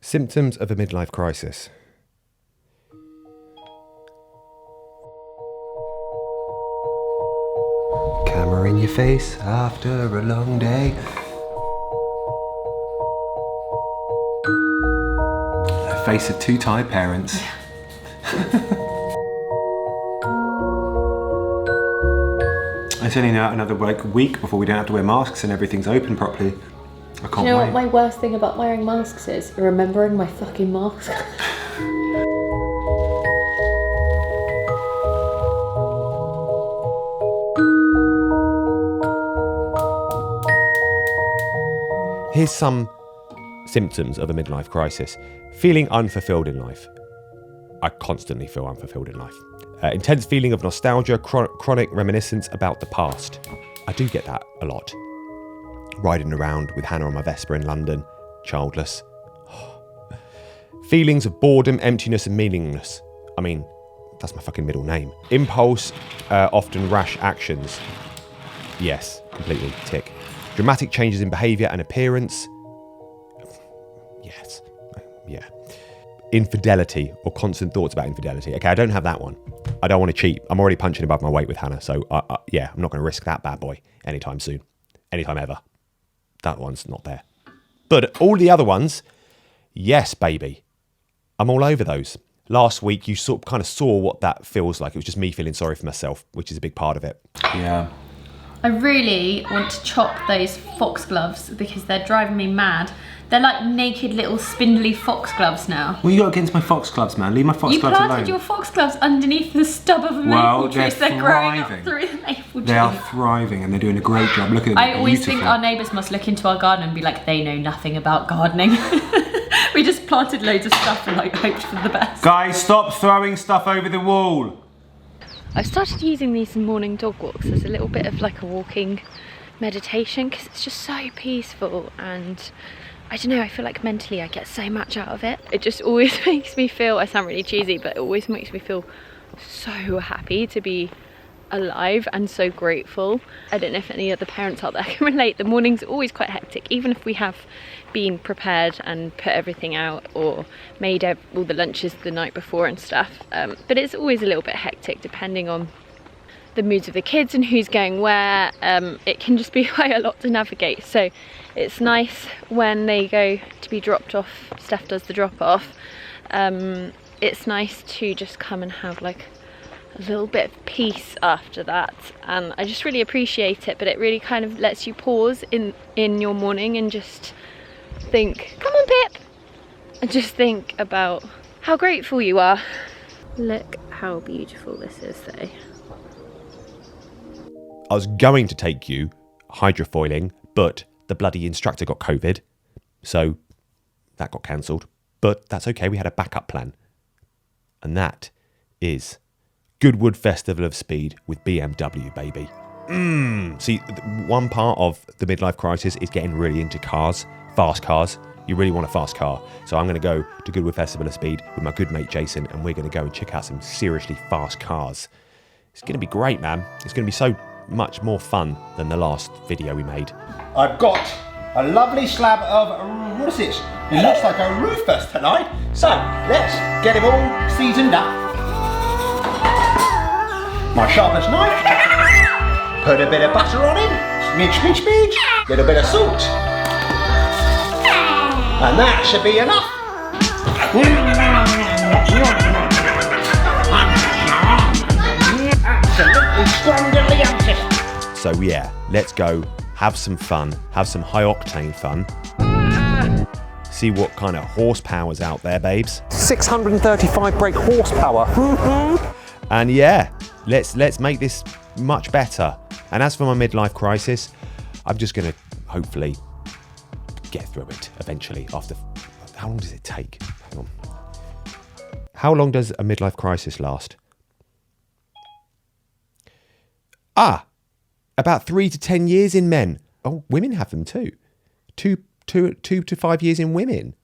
Symptoms of a midlife crisis. Camera in your face after a long day. The face of two tired parents. It's only now another week before we don't have to wear masks and everything's open properly. I can't wait. You know what my worst thing about wearing masks is? Remembering my fucking mask. Here's some symptoms of a midlife crisis. Feeling unfulfilled in life. I constantly feel unfulfilled in life. Intense feeling of nostalgia, chronic reminiscence about the past. I do get that a lot. Riding around with Hannah on my Vespa in London, childless. Feelings of boredom, emptiness and meaningless. I mean, that's my fucking middle name. Impulse, often rash actions. Yes, completely, tick. Dramatic changes in behaviour and appearance. Yes, yeah. Infidelity or constant thoughts about infidelity. Okay, I don't have that one. I don't want to cheat. I'm already punching above my weight with Hannah, so yeah, I'm not going to risk that bad boy anytime soon. Anytime ever. That one's not there. But all the other ones, yes, baby. I'm all over those. Last week, you kind of saw what that feels like. It was just me feeling sorry for myself, which is a big part of it. Yeah. I really want to chop those foxgloves because they're driving me mad. They're like naked little spindly foxgloves now. What you got against my foxgloves, man? Leave my foxgloves alone. You planted your foxgloves underneath the stub of a maple tree. They're growing up through the maple tree. They are thriving and they're doing a great job. Look at them. I always think our neighbours must look into our garden and be like, they know nothing about gardening. We just planted loads of stuff and like hoped for the best. Guys, stop throwing stuff over the wall. I've started using these morning dog walks as a little bit of like a walking meditation because it's just so peaceful, and I don't know, I feel like mentally I get so much out of it. It just always makes me feel, I sound really cheesy, but it always makes me feel so happy to be alive and so grateful. I don't know if any other parents out there can relate. The morning's always quite hectic, even if we have been prepared and put everything out or made all the lunches the night before and stuff. But it's always a little bit hectic depending on the moods of the kids and who's going where. It can just be quite a lot to navigate. So it's nice when they go to be dropped off. Stef does the drop off. It's nice to just come and have like a little bit of peace after that, and I just really appreciate it. But it really kind of lets you pause in your morning and just think, come on Pip, and just think about how grateful you are. Look how beautiful this is though. I was going to take you hydrofoiling, but the bloody instructor got COVID, so that got cancelled. But that's okay, we had a backup plan, and that is Goodwood Festival of Speed with BMW, baby. See, one part of the midlife crisis is getting really into cars, fast cars. You really want a fast car. So I'm going to go to Goodwood Festival of Speed with my good mate Jason, and we're going to go and check out some seriously fast cars. It's going to be great, man. It's going to be so much more fun than the last video we made. I've got a lovely slab of, what is this? It looks like a Rufus tonight. So, let's get him all seasoned up. My sharpest knife, put a bit of butter on him, smidge, smidge, smidge, little bit of salt, and that should be enough. Absolutely strong delicious. So yeah, let's go have some fun, have some high octane fun. See what kind of horsepower's out there, babes. 635 brake horsepower. And yeah, let's make this much better. And as for my midlife crisis, I'm just going to hopefully get through it eventually. After, how long does it take? Hang on. How long does a midlife crisis last? About 3 to 10 years in men. Oh, women have them too. 2 to 5 years in women.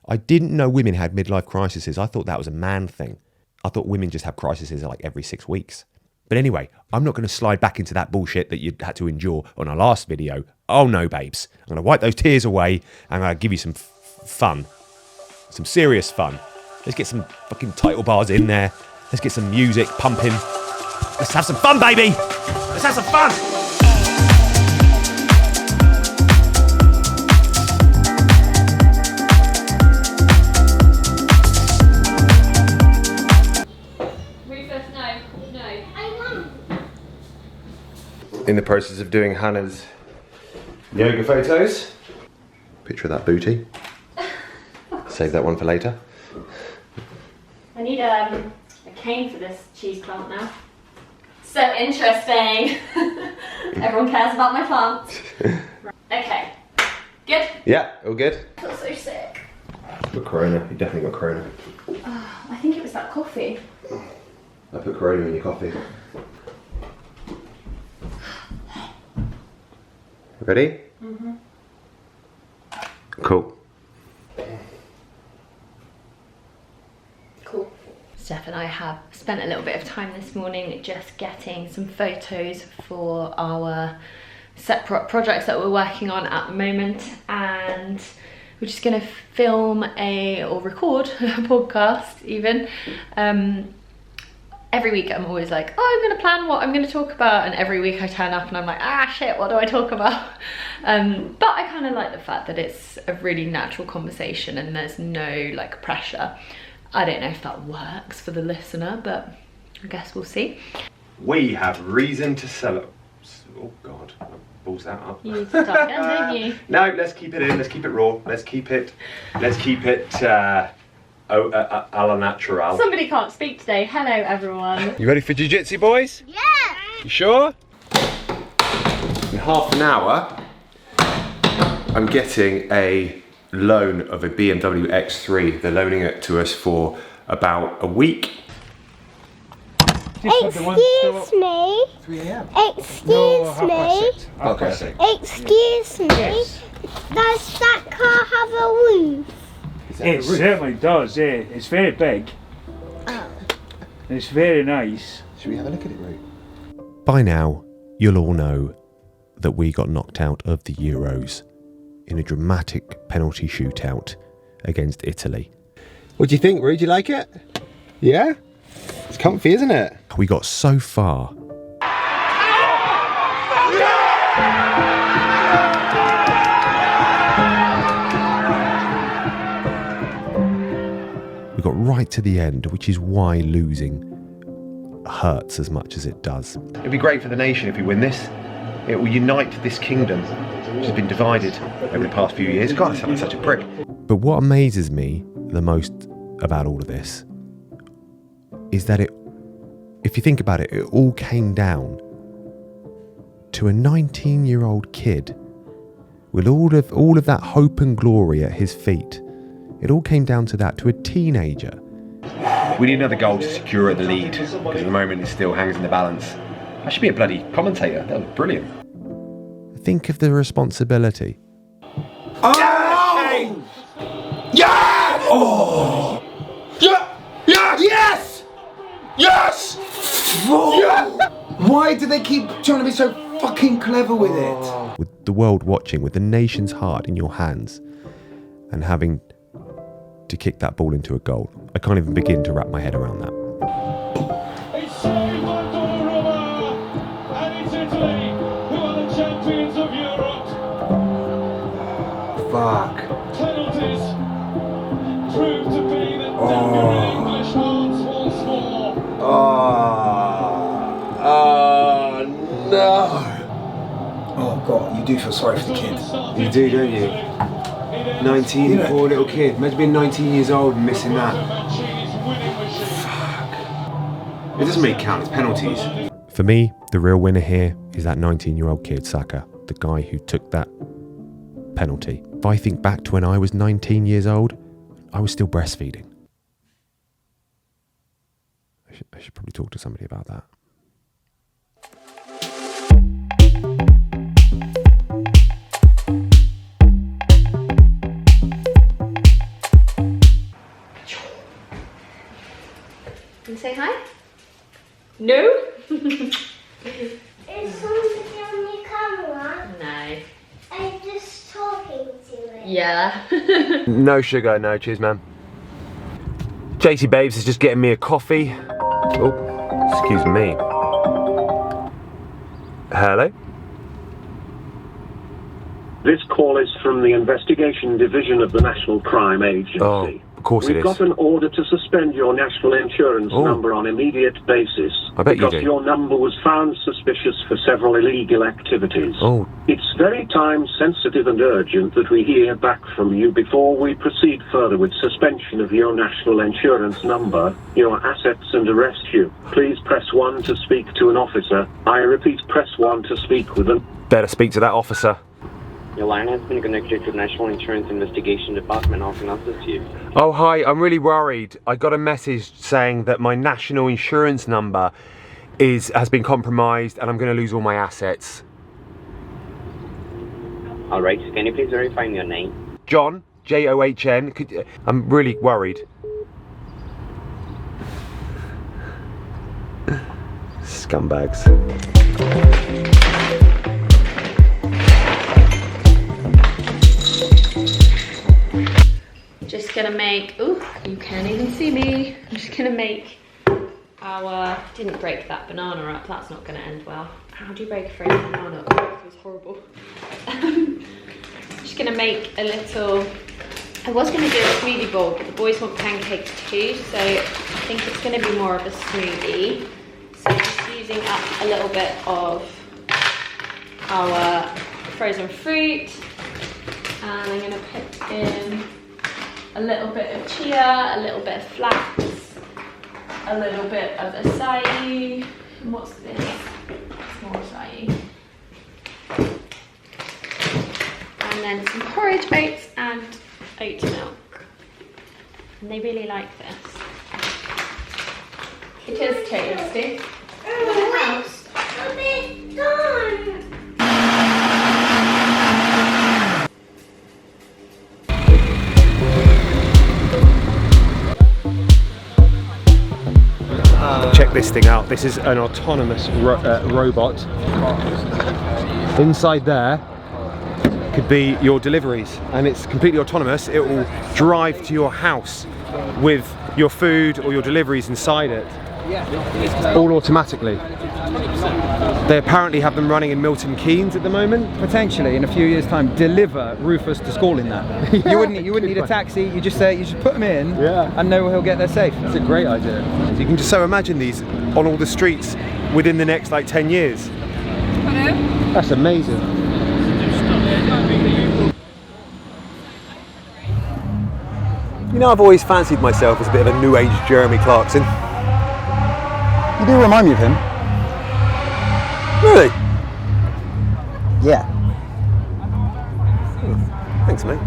I didn't know women had midlife crises. I thought that was a man thing. I thought women just have crises like every 6 weeks. But anyway, I'm not going to slide back into that bullshit that you had to endure on our last video. Oh no, babes. I'm going to wipe those tears away and I'm going to give you some fun. some serious fun. Let's get some fucking title bars in there. Let's get some music pumping. Let's have some fun, baby. Let's have some fun. In the process of doing Hannah's yoga photos. Picture of that booty. Save that one for later. I need a cane for this cheese plant now. So interesting. Everyone cares about my plants. Okay. Good? Yeah, all good. I feel so sick. Got Corona. You definitely got Corona. I think it was that coffee. I put Corona in your coffee. Ready? Mm-hmm. Cool. Cool. Steph and I have spent a little bit of time this morning just getting some photos for our separate projects that we're working on at the moment, and we're just going to film or record a podcast even. Every week I'm always like, oh, I'm going to plan what I'm going to talk about, and every week I turn up and I'm like, ah shit, what do I talk about? But I kind of like the fact that it's a really natural conversation and there's no like pressure. I don't know if that works for the listener, but I guess we'll see. We have reason to celebrate. Oh God, I balls that up. You start again, didn't you? No, let's keep it in. Let's keep it raw. Let's keep it a la natural. Somebody can't speak today. Hello, everyone. You ready for jiu-jitsu, boys? Yeah! You sure? In half an hour, I'm getting a loan of a BMW X3. They're loaning it to us for about a week. Excuse me. 3 a.m. Excuse me. Okay. Excuse me. Yes. Does that car have a roof? It certainly does, yeah. It's very big. Oh. It's very nice. Should we have a look at it, Root? By now, you'll all know that we got knocked out of the Euros in a dramatic penalty shootout against Italy. What do you think, Root? Do you like it? Yeah? It's comfy, isn't it? We got so far. We got right to the end, which is why losing hurts as much as it does. It'd be great for the nation if we win this. It will unite this kingdom, which has been divided over the past few years. God, I sound like such a prick. But what amazes me the most about all of this is that if you think about it, it all came down to a 19-year-old kid with all of that hope and glory at his feet. It all came down to that, to a teenager. We need another goal to secure the lead, because at the moment it still hangs in the balance. I should be a bloody commentator. That was brilliant. Think of the responsibility. Oh! Yeah! Oh! Yeah! Yeah! Yes! Yes! Yeah! Why do they keep trying to be so fucking clever with it? With the world watching, with the nation's heart in your hands, and having to kick that ball into a goal. I can't even begin to wrap my head around that. It's saved by Donnarumma, and it's Italy who are the champions of Europe. Fuck. Penalties prove to be the dagger in English hearts once more. No. Oh God, you do feel sorry for the kid. You do, don't you? 19, poor little kid. Imagine being 19 years old and missing that. Fuck. It doesn't really count, it's penalties. For me, the real winner here is that 19-year-old kid, Saka, the guy who took that penalty. If I think back to when I was 19 years old, I was still breastfeeding. I should probably talk to somebody about that. Can you say hi? No? Is somebody on your camera? No. I'm just talking to it. Yeah. No sugar, no cheers, man. JC Babes is just getting me a coffee. Oh, excuse me. Hello? This call is from the Investigation Division of the National Crime Agency. Oh, of course it We've is. got an order to suspend your national insurance number on immediate basis. I bet you because do. your number was found suspicious for several illegal activities. Oh. It's very time sensitive and urgent that we hear back from you before we proceed further with suspension of your national insurance number, your assets, and arrest you. Please press 1 to speak to an officer. I repeat, press 1 to speak with them. Better speak to that officer. Your line has been connected to the National Insurance Investigation Department. How can I assist you? Oh, hi, I'm really worried. I got a message saying that my national insurance number has been compromised and I'm going to lose all my assets. Alright, can you please verify your name? John, John. I'm really worried. Scumbags. Just gonna make, ooh, you can't even see me. I'm just gonna make our, didn't break that banana up, that's not gonna end well. How do you break a frozen banana up? That feels horrible. Just gonna make a little, I was gonna do a smoothie bowl, but the boys want pancakes too, so I think it's gonna be more of a smoothie. So just using up a little bit of our frozen fruit, and I'm gonna put in a little bit of chia, a little bit of flax, a little bit of acai, and what's this? It's more acai. And then some porridge oats and oat milk. And they really like this. It is tasty. Check this thing out. This is an autonomous robot. Inside there could be your deliveries, and it's completely autonomous. It will drive to your house with your food or your deliveries inside it, all automatically. They apparently have them running in Milton Keynes at the moment. Potentially in a few years' time, deliver Rufus to school in that. Yeah, you wouldn't need a taxi. You just put him in, and know he'll get there safe. It's a great idea. You can just so imagine these on all the streets within the next like 10 years. That's amazing. You know, I've always fancied myself as a bit of a new age Jeremy Clarkson. You do remind me of him. Really? Yeah. Thanks, mate.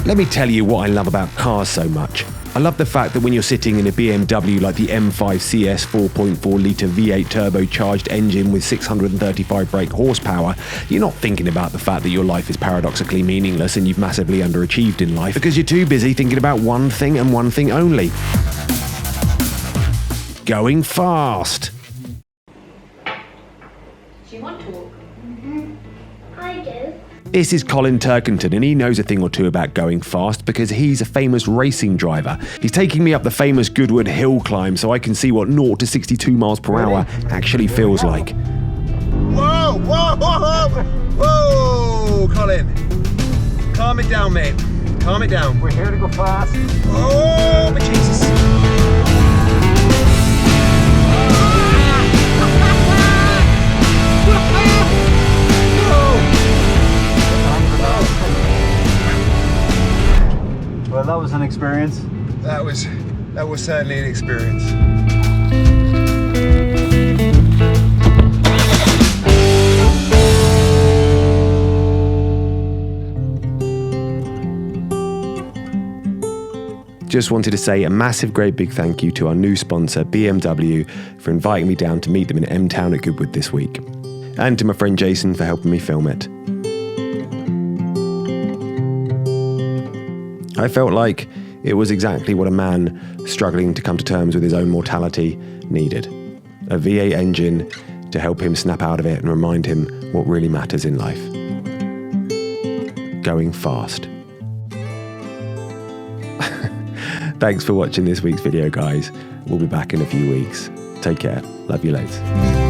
Let me tell you what I love about cars so much. I love the fact that when you're sitting in a BMW like the M5 CS 4.4 litre V8 turbocharged engine with 635 brake horsepower, you're not thinking about the fact that your life is paradoxically meaningless and you've massively underachieved in life because you're too busy thinking about one thing and one thing only. Going fast. Do you want to walk? I do. This is Colin Turkington, and he knows a thing or two about going fast because he's a famous racing driver. He's taking me up the famous Goodwood Hill climb so I can see what 0 to 62 miles per hour actually feels like. Whoa, whoa, whoa, whoa, Colin. Calm it down, mate. Calm it down. We're here to go fast. Oh, my Jesus. Well, that was an experience. That was certainly an experience. Just wanted to say a massive, great big thank you to our new sponsor, BMW, for inviting me down to meet them in M-Town at Goodwood this week. And to my friend Jason for helping me film it. I felt like it was exactly what a man struggling to come to terms with his own mortality needed. A V8 engine to help him snap out of it and remind him what really matters in life. Going fast. Thanks for watching this week's video, guys. We'll be back in a few weeks. Take care. Love you loads.